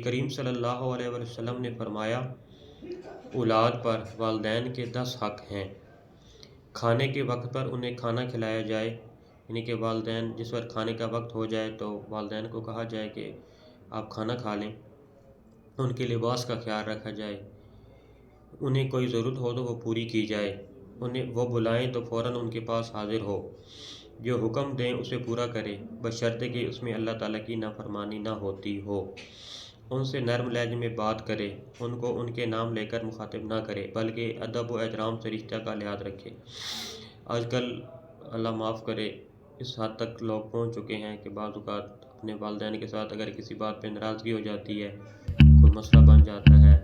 کریم صلی اللہ علیہ وسلم نے فرمایا اولاد پر والدین کے 10 حق ہیں۔ کھانے کے وقت پر انہیں کھانا کھلایا جائے، یعنی کہ والدین جس وقت کھانے کا وقت ہو جائے تو والدین کو کہا جائے کہ آپ کھانا کھا لیں۔ ان کے لباس کا خیال رکھا جائے، انہیں کوئی ضرورت ہو تو وہ پوری کی جائے، انہیں وہ بلائیں تو فوراً ان کے پاس حاضر ہو، جو حکم دیں اسے پورا کرے بشرطے کہ اس میں اللہ تعالیٰ کی نافرمانی نہ ہوتی ہو۔ ان سے نرم لہجے میں بات کرے، ان کو ان کے نام لے کر مخاطب نہ کرے بلکہ ادب و احترام سے رشتہ کا لحاظ رکھے۔ آج کل اللہ معاف کرے اس حد تک لوگ پہنچ چکے ہیں کہ بعض اوقات اپنے والدین کے ساتھ اگر کسی بات پہ ناراضگی ہو جاتی ہے، کوئی مسئلہ بن جاتا ہے،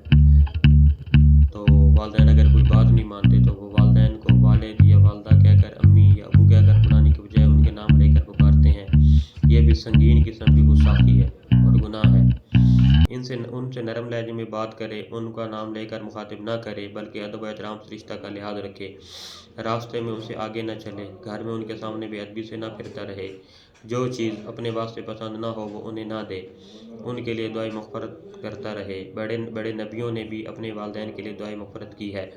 تو والدین اگر کوئی بات نہیں مانتے تو وہ والدین کو والد یا والدہ کہہ کر، امی یا ابو کہہ کر بلانے کے بجائے ان کے نام لے کر پکارتے ہیں۔ یہ بھی سنگین قسم کی گستاخی ہے اور گناہ ہے۔ ان سے نرم لہجے میں بات کرے، ان کا نام لے کر مخاطب نہ کرے بلکہ ادب و احترام سے رشتہ کا لحاظ رکھے۔ راستے میں ان سے آگے نہ چلے، گھر میں ان کے سامنے بے ادبی سے نہ پھرتا رہے، جو چیز اپنے واسطے پسند نہ ہو وہ انہیں نہ دے، ان کے لیے دعائے مغفرت کرتا رہے۔ بڑے نبیوں نے بھی اپنے والدین کے لیے دعائے مغفرت کی ہے۔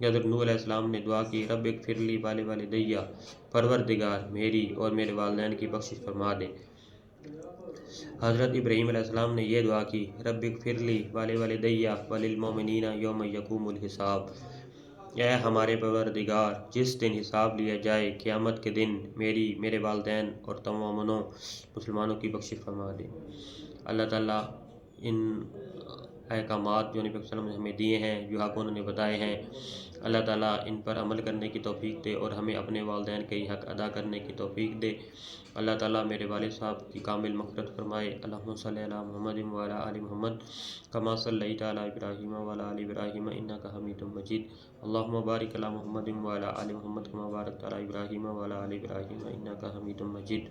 حضرت نوح علیہ السلام نے دعا کی، رب اغفر لی ولوالدی، پروردگار میری اور میرے والدین کی بخشش فرما دے۔ حضرت ابراہیم علیہ السلام نے یہ دعا کی، رب اغفر لی ولوالدی وللمؤمنین یوم یقوم الحساب، اے ہمارے پروردگار جس دن حساب لیا جائے قیامت کے دن میری، میرے والدین اور تمام مومنوں مسلمانوں کی بخشش فرما دے۔ اللہ تعالیٰ ان احکامات جو نبی صلی اللہ علیہ وسلم نے ہمیں دیے ہیں، جو حق انہوں نے بتائے ہیں، اللہ تعالیٰ ان پر عمل کرنے کی توفیق دے اور ہمیں اپنے والدین کے حق ادا کرنے کی توفیق دے۔ اللہ تعالیٰ میرے والد صاحب کی کامل مغفرت فرمائے۔ اللہم صلی علی محمد وعلی آل محمد کما صلیت علی ابراہیم وعلی آل ابراہیم انک حمید مجید۔ اللہم بارک علی محمد وعلی آل محمد کما بارکت علی ابراہیم وعلی آل ابراہیم انک حمید مجید۔